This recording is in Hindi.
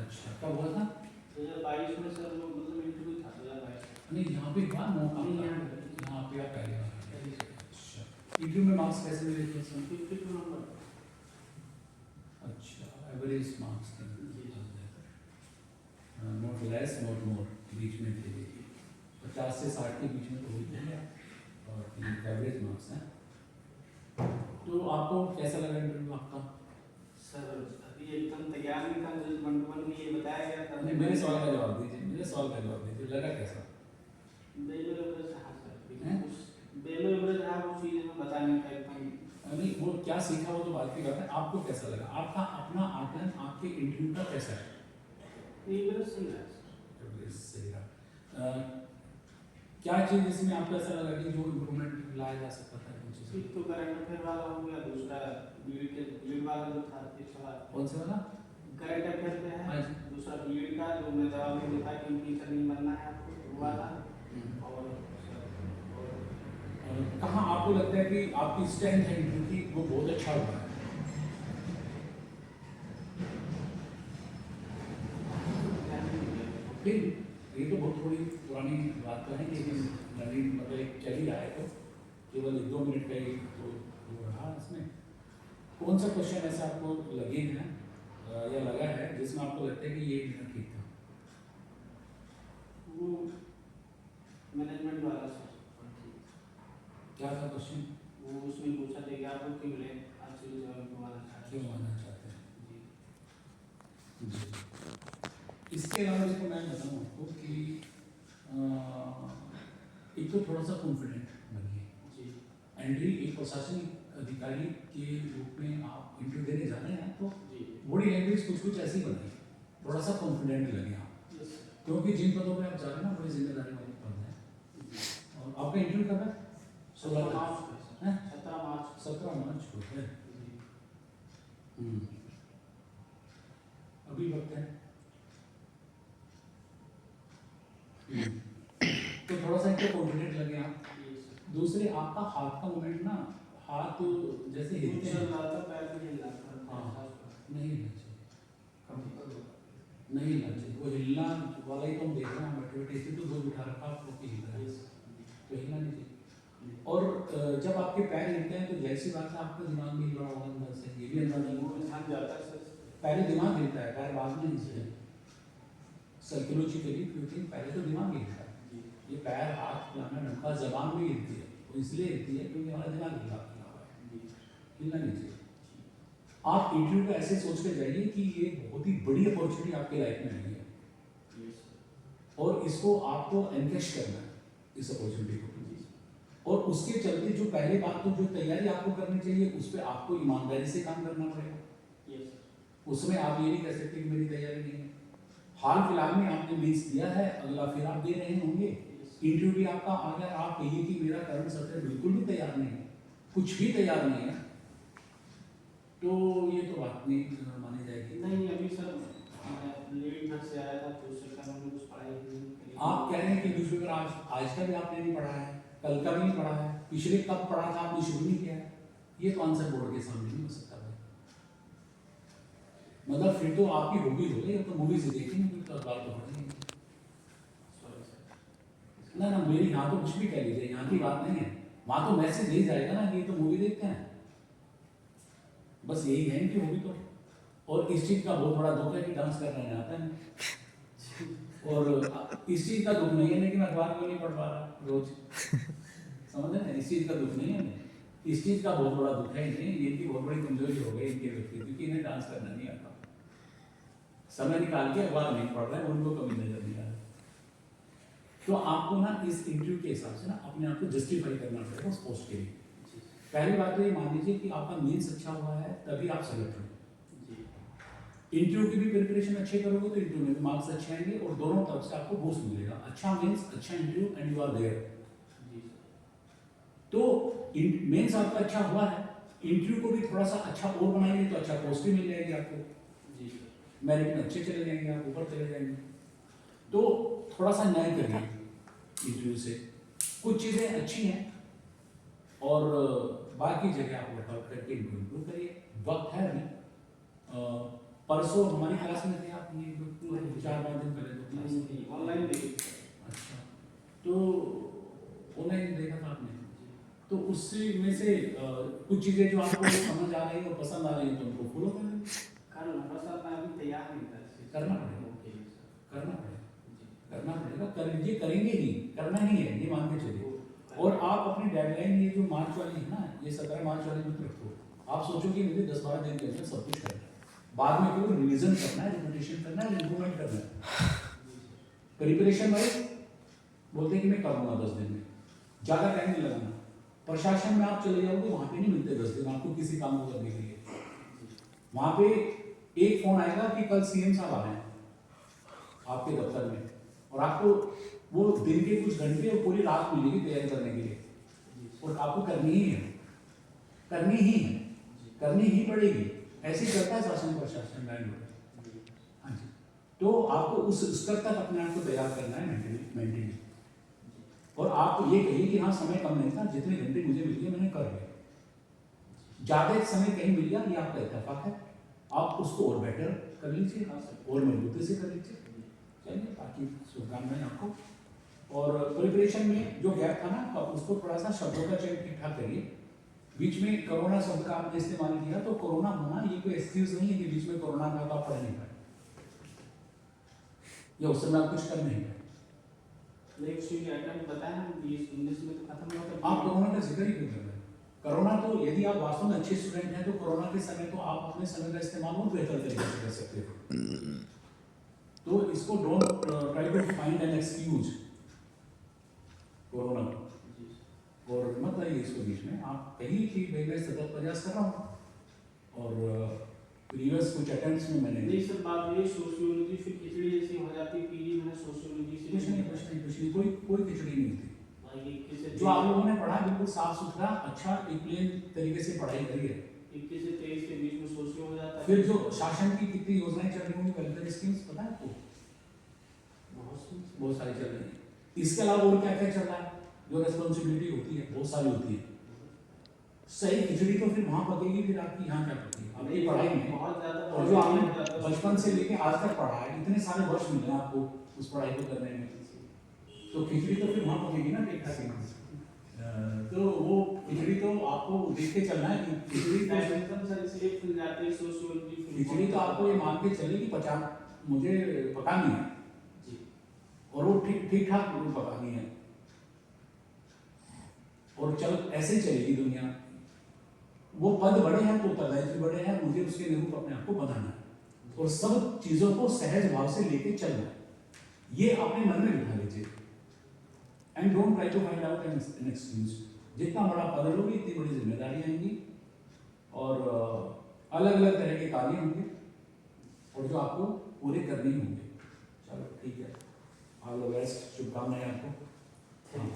अच्छा, कब हुआ था? 2022 में सर, मतलब इंटरव्यू था 2022। नहीं, यहाँ पे हुआ मौका नहीं, यहाँ पे आप पहले बार। अच्छा, इंटरव्यू में मार्क्स कैसे मिले थे सर? 52 नंबर। अच्छा, एवरेज मार्क्स थे, नॉट लेस नॉट मोर, बीच में थे, 50 से 60 के बीच में तो होते हैं और एवरेज मार्क्स हैं। तो आपको कैसा लगा इंटरव्यू आपका? सर अभी एकदम तैयार नहीं था, मुझे 1 to 1 में ये बताया गया था। मेरे सवाल का जवाब दीजिए, मेरे सवाल का जवाब दीजिए, लगा कैसा? बेलो एवरेज रहा सर, कुछ बेलो एवरेज रहा, वो चीज़ में बताने का एकदम। नहीं, वो क्या सीखा वो तो बात की बात है, आपको कैसा लगा? आपका अपना आकलन आपके इंटरव्यू का कैसा है? एवरेज सही रहा सर। एवरेज सही रहा। क्या चीज़ इसमें आपको ऐसा लगा कि जो इम्प्रूवमेंट लाया जा सकता था? एक तो करंट अफेयर वाला हो गया, दूसरा बीएड वाला जो था पिछला। कौन से वाला? करंट अफेयर पे है, दूसरा बीएड का जो मैं जवाब में लिखा कि टीचर नहीं बनना है आपको, वो वाला। और कहाँ आपको लगता है कि आपकी स्ट्रेंथ है इंटरव्यू की, वो बहुत अच्छा हुआ है? फिर ये तो बहुत थोड़ी पुरानी बात तो है, लेकिन लर्निंग मतलब एक चल ही रहा है, तो केवल 1-2 मिनट का ही तो वो रहा इसमें। कौन सा क्वेश्चन ऐसा आपको लगे हैं या लगा है जिसमें आपको लगता है कि ये मेरा ठीक था? वो मैनेजमेंट वाला सर। क्या था क्वेश्चन? वो उसमें पूछा था कि आपको क्यों मिले, आप सिविल सर्वेंट बनना चाहते क्यों बनना चाहते हैं? जी। इसके अलावा देखो मैं बताऊँ आपको कि एक तो थोड़ा सा कॉन्फिडेंट बनिए जी। एंट्री एक प्रशासनिक अधिकारी के रूप में आप इंटरव्यू देने जा रहे हैं, तो जी। बॉडी लैंग्वेज कुछ ऐसी बनाइए, थोड़ा सा कॉन्फिडेंट लगे आप, क्योंकि जिन पदों पे आप जा रहे हैं ना बड़ी जिम्मेदारी वाले पद हैं। और आपका इंटरव्यू कब है? 17 मार्च को है। 17 मार्च को है। अभी वक्त है। तो थोड़ा सा इनको कॉन्फिडेंट लगे आप। दूसरे आपका हाथ का मूवमेंट ना, हाथ जैसे हिलते हैं, हाँ नहीं हिलना चाहिए, नहीं हिलना चाहिए, वो हिलना वाला ही तो हम देख रहे हैं एक्टिविटी से, तो वो उठा रखा आपको कि हिल रहा है, तो हिलना नहीं चाहिए। और जब आपके पैर हिलते हैं तो जैसी बात है आपका दिमाग भी हिल रहा होगा अंदर से, ये भी अंदर पहले दिमाग हिलता है, पैर बाद में हिलते हैं साइकोलॉजिकली, क्योंकि पहले तो दिमाग हिलता है, ये पैर हाथ फलाना ढंका जबान भी हिलती है, वो इसलिए हिलती है क्योंकि हमारा दिमाग हिला हुआ है, हिलना नहीं चाहिए। आप इंटरव्यू को ऐसे सोच कर जाइए कि ये बहुत ही बड़ी अपॉर्चुनिटी आपके लाइफ में आई है और इसको आपको एनकैश करना है इस अपॉर्चुनिटी को, और उसके चलते जो पहले बात तो जो तैयारी आपको करनी चाहिए उस पर आपको ईमानदारी से काम करना पड़ेगा। उसमें आप ये नहीं कह सकते कि मेरी तैयारी नहीं है, हाल फिलहाल में आपने मेंस दिया है, अगला फिर आप दे रहे होंगे, इंटरव्यू भी आपका आ गया, आप कहिए कि मेरा करंट अफेयर बिल्कुल भी तैयार नहीं है, कुछ भी तैयार नहीं है, तो ये तो बात नहीं मानी जाएगी। नहीं अभी सर लेट घर से आया था तो उससे कारण में कुछ पढ़ाई नहीं। आप कह रहे हैं कि न्यूज़पेपर आज का भी आपने नहीं पढ़ा है, कल का भी नहीं पढ़ा है, पिछले कब पढ़ा था आपने शुरू नहीं किया है, ये तो आंसर बोर्ड के सामने नहीं हो सकता भाई। मतलब फिर तो आपकी हॉबी हो गई, तो मूवी से देखेंगे फिर तो अखबार तो पढ़ेंगे ना। ना मेरी यहाँ तो कुछ भी कह लीजिए, यहाँ की बात नहीं है, वहाँ तो मैसेज नहीं जाएगा ना कि ये तो मूवी देखते हैं, बस यही है इनकी हॉबी तो। और इस चीज़ का बहुत बड़ा दुख है कि डांस करने आता है, और इस चीज़ का दुख नहीं है लेकिन अखबार को नहीं पढ़ पा रहा रोज, समझ रहे हैं, इस चीज़ का दुख नहीं है, इस चीज़ का बहुत बड़ा दुख है इन्हें, ये इनकी बहुत बड़ी कमजोरी हो गई इनके व्यक्तित्व की, इन्हें डांस करना नहीं आता, समय निकाल के अखबार नहीं पढ़ रहे हैं, उनको कमी नजर नहीं आ रहा। तो आपको ना इस इंटरव्यू के हिसाब से ना अपने आप को जस्टिफाई करना पड़ेगा उस पोस्ट के लिए। पहली बात तो ये मान लीजिए कि आपका मेंस अच्छा हुआ है तभी आप सेलेक्ट होंगे, इंटरव्यू की भी प्रिपरेशन अच्छे करोगे तो इंटरव्यू में मार्क्स अच्छे आएंगे और दोनों तरफ से आपको बूस्ट मिलेगा, अच्छा मेंस अच्छा interview and you are there. तो मेंस आपका अच्छा हुआ है, इंटरव्यू को भी थोड़ा सा अच्छा और बनाएंगे तो अच्छा पोस्ट भी मिल जाएगी आपको, मेरिट में अच्छे चले जाएंगे, आप ऊपर चले जाएंगे। तो थोड़ा सा न्याय करिए इंटरव्यू से, कुछ चीज़ें अच्छी हैं और बाकी जगह आप वर्कआउट करके इनको इम्प्रूव करिए। वक्त है अभी, परसों हमारी क्लास में थे आप, आपकी ये जो 4-5 दिन पहले जो क्लास थी? ऑनलाइन देखी। अच्छा, तो ऑनलाइन देखा था आपने? तो उससे में से कुछ चीज़ें जो आपको समझ आ रही है और पसंद आ रही है तो उनको फॉलो कर लें। करना बस आप अभी तैयार नहीं था इससे। करना पड़ेगा। Okay sir. करना पड़ेगा, करना पड़ेगा, कर लीजिए, करेंगे ही, करना ही है, ये मान के चलिए। और आप अपनी डेडलाइन ये जो मार्च वाली है ना, ये 17 मार्च वाली मत रखो। आप सोचो कि मुझे 10-12 दिन के अंदर सब कुछ करना है, बाद में केवल रिवीजन करना है, रिपीटेशन करना है, इम्प्रूवमेंट करना है। प्रिपरेशन वाइज बोलते हैं कि मैं करूँगा 10 दिन में, ज़्यादा टाइम नहीं लगाना। प्रशासन में आप चले जाओगे, वहाँ पे नहीं मिलते 10 दिन आपको किसी काम को करने के लिए। वहाँ पे एक फोन आएगा कि कल सीएम साहब आ रहे हैं आपके दफ्तर में, और आपको वो दिन के कुछ घंटे और पूरी रात मिलेगी तैयारी करने के लिए, और आपको करनी ही है, करनी ही है, करनी ही पड़ेगी। ऐसे ही करता है शासन प्रशासन बैंगलोर। हाँ जी, तो आपको उस स्तर तक अपने आप को तैयार करना है मेंटली। और आप ये कहिए कि हाँ समय कम नहीं था, जितने घंटे मुझे मिल गए मैंने कर लिया। ज़्यादा समय कहीं मिल गया ये आपका इत्तेफाक है, आप उसको और बेटर कर लीजिए और मजबूती से कर लीजिए। चलिए, बाकी शुभकामनाएं आपको। और प्रिपरेशन में जो गैप था ना, तो उसको थोड़ा सा शब्दों का चयन ठीक ठाक करिए। बीच में कोरोना शब्द का आपने इस्तेमाल किया, तो कोरोना होना ये कोई एक्सक्यूज नहीं है कि बीच में कोरोना था तो आप पढ़ नहीं पाए या उस समय आप कुछ कर नहीं पाए। बताया ना 20-19 में तो खत्म हुआ था। आप कोरोना का जिक्र ही क्यों कर रहे हैं? कोरोना तो यदि आप वास्तव में अच्छे स्टूडेंट हैं तो कोरोना के समय तो आप अपने समय का इस्तेमाल और बेहतर तरीके से कर सकते हो। तो इसको don't try to find an excuse corona को, और मत लाइए इसको बीच में। आप कहिए कि भाई मैं सतत प्रयास कर रहा हूँ और प्रीवियस कुछ अटेम्प्ट्स में मैंने नहीं सर, बात ये सोशियोलॉजी फिर खिचड़ी जैसी हो जाती है, पीली मैंने सोशियोलॉजी से कुछ नहीं, कोई खिचड़ी नहीं होती। जो जो आप लोगों ने पढ़ा बिल्कुल साफ सुथरा अच्छा एक प्लेन तरीके से पढ़ाई करी है। 21 से 23 के बीच में सोशियो हो जाता है। फिर जो शासन की कितनी योजनाएं चल रही होंगी, वेलफेयर स्कीम्स पता है आपको? बहुत सारी चल रही है। इसके अलावा और क्या क्या चल रहा है जो रेस्पॉन्सिबिलिटी होती है, बहुत सारी होती है। सही खिचड़ी तो फिर वहां पकेगी, फिर आपकी यहाँ क्या पकेगी आपकी पढ़ाई में। बहुत ज्यादा, और जो आपने बचपन से लेके आज तक पढ़ा है, इतने सारे वर्ष मिले हैं आपको उस पढ़ाई को करने में, तो खिचड़ी तो फिर वहां पकेगी ना ठीक ठाक। तो वो खिचड़ी तो आपको देख के चलना है कि खिचड़ी तो आपको ये मान के चले कि 50 मुझे पकानी है और वो ठीक ठाक पकानी है, और चल ऐसे ही चलेगी दुनिया। वो पद बड़े हैं तो उत्तरदायित्व बड़े हैं, मुझे उसके अनुरूप अपने आप को बनाना है और सब चीजों को सहज भाव से लेके चलना है, ये अपने मन में बिठा लीजिए। And don't try to find out an excuse. जितना बड़ा पद लोगे इतनी बड़ी जिम्मेदारी आएंगी और अलग अलग तरह के कार्य होंगे और जो आपको पूरे करने ही होंगे। चलो ठीक है, ऑल द बेस्ट, शुभकामनाएं आपको।